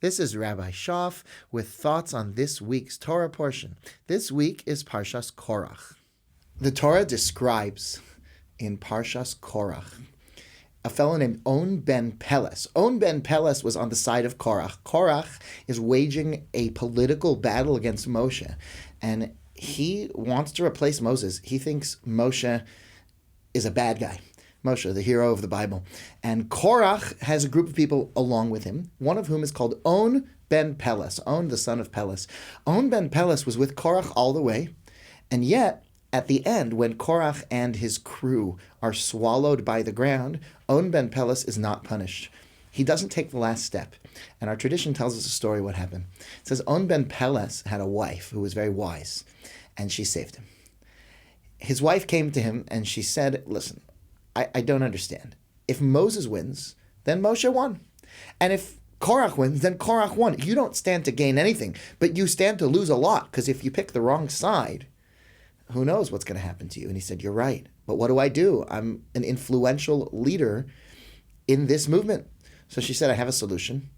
This is Rabbi Shoff with thoughts on this week's Torah portion. This week is Parshas Korach. The Torah describes in Parshas Korach a fellow named On ben Peles. On ben Peles was on the side of Korach. Korach is waging a political battle against Moshe, and he wants to replace Moses. He thinks Moshe is a bad guy. Moshe, the hero of the Bible. And Korach has a group of people along with him, one of whom is called On ben Peles, On the son of Peles. On ben Peles was with Korach all the way, and yet, at the end, when Korach and his crew are swallowed by the ground, On ben Peles is not punished. He doesn't take the last step. And our tradition tells us a story what happened. It says On ben Peles had a wife who was very wise, and she saved him. His wife came to him and she said, listen, I don't understand. If Moses wins, then Moshe won. And if Korach wins, then Korach won. You don't stand to gain anything, but you stand to lose a lot, because if you pick the wrong side, who knows what's going to happen to you? And he said, you're right. But what do? I'm an influential leader in this movement. So she said, I have a solution.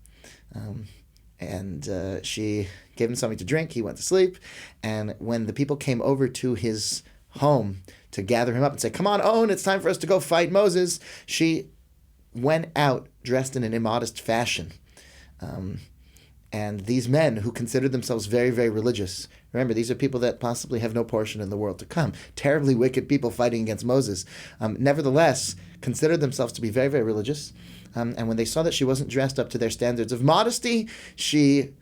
And she gave him something to drink. He went to sleep. And when the people came over to his home to gather him up and say, come on, On, it's time for us to go fight Moses, she went out dressed in an immodest fashion. And these men who considered themselves very, very religious, remember, these are people that possibly have no portion in the world to come, terribly wicked people fighting against Moses, nevertheless considered themselves to be very, very religious. And when they saw that she wasn't dressed up to their standards of modesty, she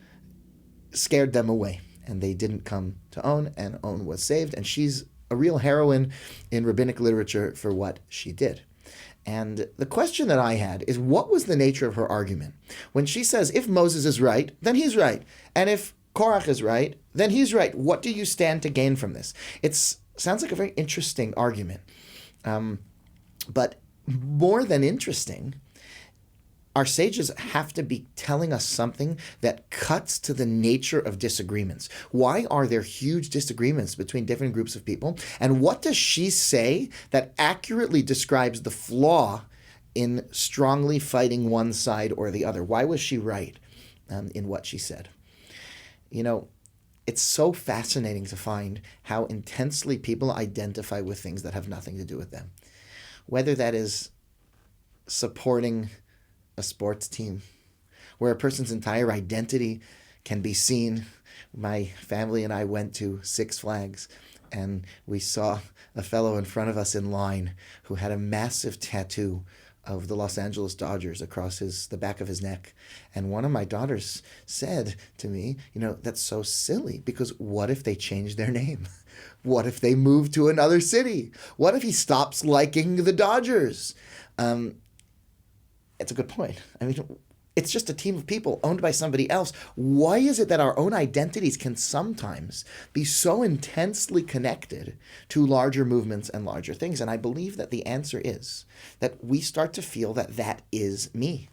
scared them away. And they didn't come to On, and On was saved. And she's a real heroine in rabbinic literature for what she did. And the question that I had is, what was the nature of her argument? When she says, if Moses is right, then he's right. And if Korach is right, then he's right. What do you stand to gain from this? It sounds like a very interesting argument. But more than interesting, our sages have to be telling us something that cuts to the nature of disagreements. Why are there huge disagreements between different groups of people? And what does she say that accurately describes the flaw in strongly fighting one side or the other? Why was she right in what she said? You know, it's so fascinating to find how intensely people identify with things that have nothing to do with them. Whether that is supporting a sports team, where a person's entire identity can be seen. My family and I went to Six Flags, and we saw a fellow in front of us in line who had a massive tattoo of the Los Angeles Dodgers across the back of his neck. And one of my daughters said to me, that's so silly, because what if they change their name? What if they move to another city? What if he stops liking the Dodgers? It's a good point. I mean, it's just a team of people owned by somebody else. Why is it that our own identities can sometimes be so intensely connected to larger movements and larger things? And I believe that the answer is that we start to feel that that is me.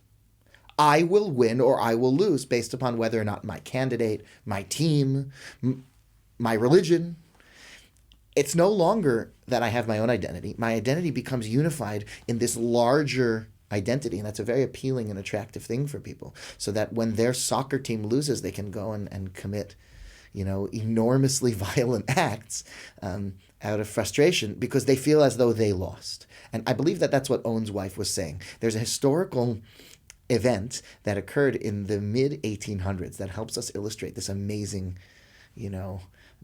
I will win or I will lose based upon whether or not my candidate, my team, my religion. It's no longer that I have my own identity. My identity becomes unified in this larger identity, and that's a very appealing and attractive thing for people, so that when their soccer team loses, they can go and commit, enormously violent acts out of frustration because they feel as though they lost. And I believe that that's what On's wife was saying. There's a historical event that occurred in the mid-1800s that helps us illustrate this amazing,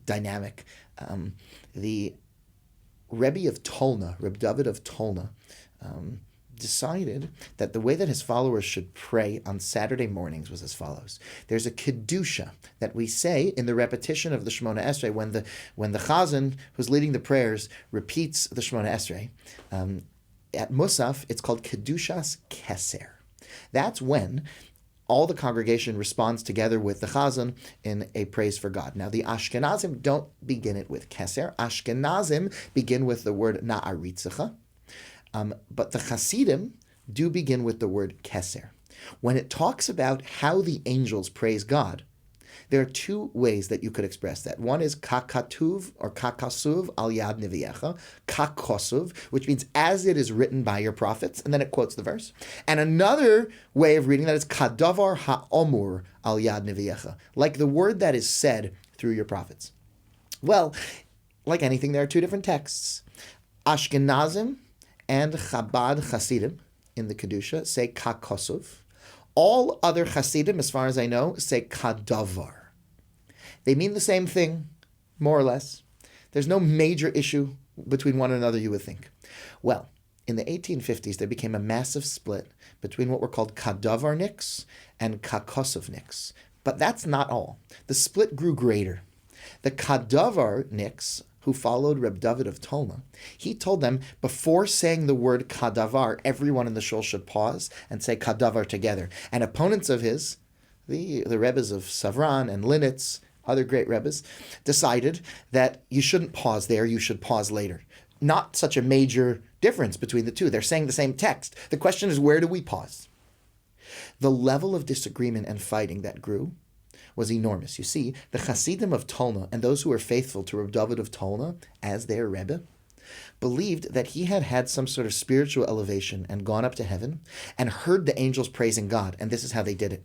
dynamic. The Rebbe of Tolna, Reb David of Tolna, decided that the way that his followers should pray on Saturday mornings was as follows. There's a kedusha that we say in the repetition of the Shemona Esrei when the chazan who's leading the prayers repeats the Shemona Esrei. At Musaf, it's called kedushas keser. That's when all the congregation responds together with the chazan in a praise for God. Now, the Ashkenazim don't begin it with keser. Ashkenazim begin with the word na'aritzecha. But the Hasidim do begin with the word keser. When it talks about how the angels praise God, There are two ways that you could express that. One is kakatuv or kakasuv al yad neviecha, kakosuv, which means as it is written by your prophets, and then it quotes the verse. And another way of reading that is kadavar ha'omur al yad neviecha, like the word that is said through your prophets. Well, like anything, there are two different texts. Ashkenazim and Chabad Hasidim in the Kedusha say kakosov. All other Hasidim, as far as I know, say kadavar. They mean the same thing, more or less. There's no major issue between one another, you would think. Well, in the 1850s, there became a massive split between what were called kadavarniks and kakosovniks. But that's not all. The split grew greater. The kadavarniks, who followed Reb David of Tolna, he told them before saying the word kadavar, everyone in the shul should pause and say kadavar together. And opponents of his, the Rebbes of Savran and Linitz, other great Rebbes, decided that you shouldn't pause there, you should pause later. Not such a major difference between the two. They're saying the same text. The question is, where do we pause? The level of disagreement and fighting that grew was enormous. You see, the Hasidim of Tolna and those who were faithful to Reb David of Tolna as their Rebbe believed that he had had some sort of spiritual elevation and gone up to heaven and heard the angels praising God, and this is how they did it.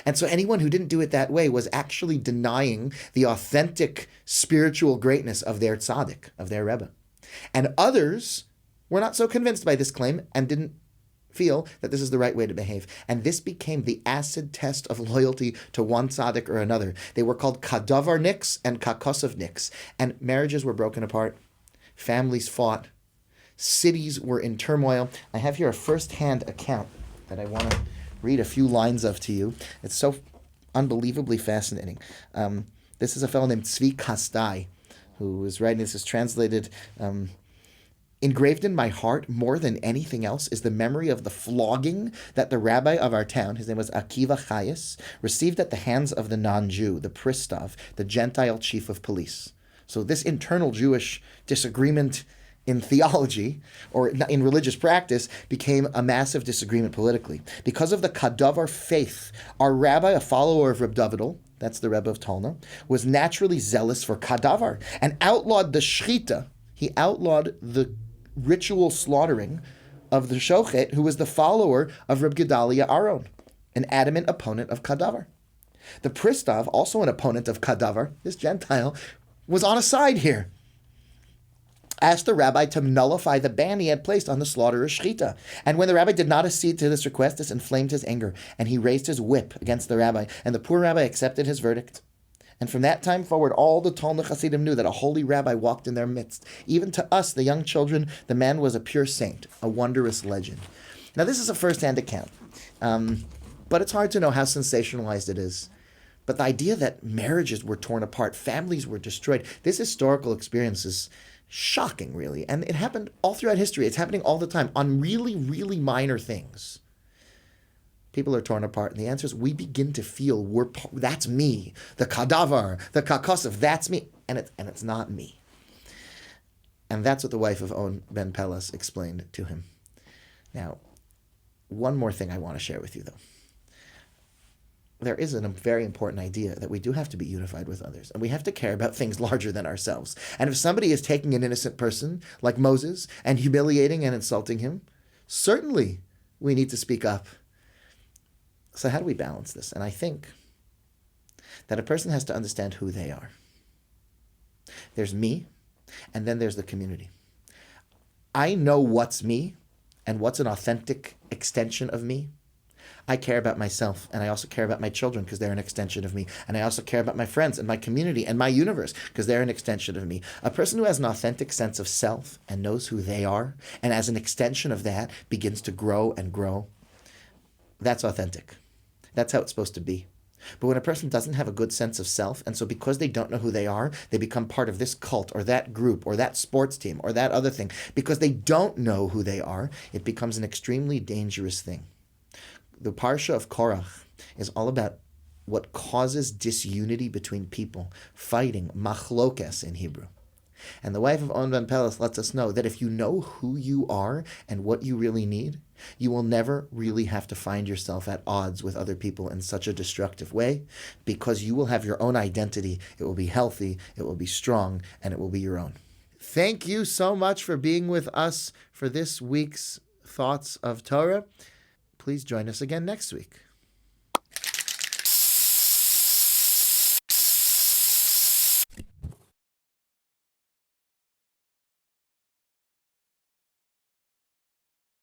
And so anyone who didn't do it that way was actually denying the authentic spiritual greatness of their tzaddik, of their Rebbe. And others were not so convinced by this claim and didn't feel that this is the right way to behave. And this became the acid test of loyalty to one tzaddik or another. They were called kadavarniks and kakosovniks. And marriages were broken apart. Families fought. Cities were in turmoil. I have here a first-hand account that I want to read a few lines of to you. It's so unbelievably fascinating. This is a fellow named Tzvi Kastai, who is writing this. Is translated... Engraved in my heart more than anything else is the memory of the flogging that the rabbi of our town, his name was Akiva Chayes, received at the hands of the non-Jew, the Pristav, the Gentile chief of police. So this internal Jewish disagreement in theology or in religious practice became a massive disagreement politically. Because of the Kadavar faith, our rabbi, a follower of Reb Davidel, that's the Rebbe of Tolna, was naturally zealous for Kadavar and outlawed the Shchita. He outlawed the ritual slaughtering of the Shochet, who was the follower of Reb Gedalia Aron, an adamant opponent of Kadavar. The Pristav, also an opponent of Kadavar, this Gentile, was on a side here. Asked the rabbi to nullify the ban he had placed on the slaughter of Shchita. And when the rabbi did not accede to this request, this inflamed his anger, and he raised his whip against the rabbi, and the poor rabbi accepted his verdict. And from that time forward, all the Talmud Hasidim knew that a holy rabbi walked in their midst. Even to us, the young children, the man was a pure saint, a wondrous legend. Now, this is a first-hand account, but it's hard to know how sensationalized it is. But the idea that marriages were torn apart, families were destroyed, this historical experience is shocking, really. And it happened all throughout history. It's happening all the time on really, really minor things. People are torn apart, and the answer is we begin to feel that's me, the kadavar, the kakosov, that's me, and it's not me. And that's what the wife of On ben Pelas explained to him. Now, one more thing I want to share with you, though. There is a very important idea that we do have to be unified with others, and we have to care about things larger than ourselves. And if somebody is taking an innocent person, like Moses, and humiliating and insulting him, certainly we need to speak up. So how do we balance this? And I think that a person has to understand who they are. There's me, and then there's the community. I know what's me and what's an authentic extension of me. I care about myself, and I also care about my children because they're an extension of me. And I also care about my friends and my community and my universe because they're an extension of me. A person who has an authentic sense of self and knows who they are, and as an extension of that begins to grow and grow, that's authentic. That's how it's supposed to be. But when a person doesn't have a good sense of self, and so because they don't know who they are, they become part of this cult or that group or that sports team or that other thing, because they don't know who they are, it becomes an extremely dangerous thing. The Parsha of Korach is all about what causes disunity between people, fighting, machlokes in Hebrew. And the wife of On ben Pelas lets us know that if you know who you are and what you really need, You will never really have to find yourself at odds with other people in such a destructive way, because you will have your own identity. It will be healthy, it will be strong, and it will be your own. Thank you so much for being with us for this week's Thoughts of Torah. Please join us again next week.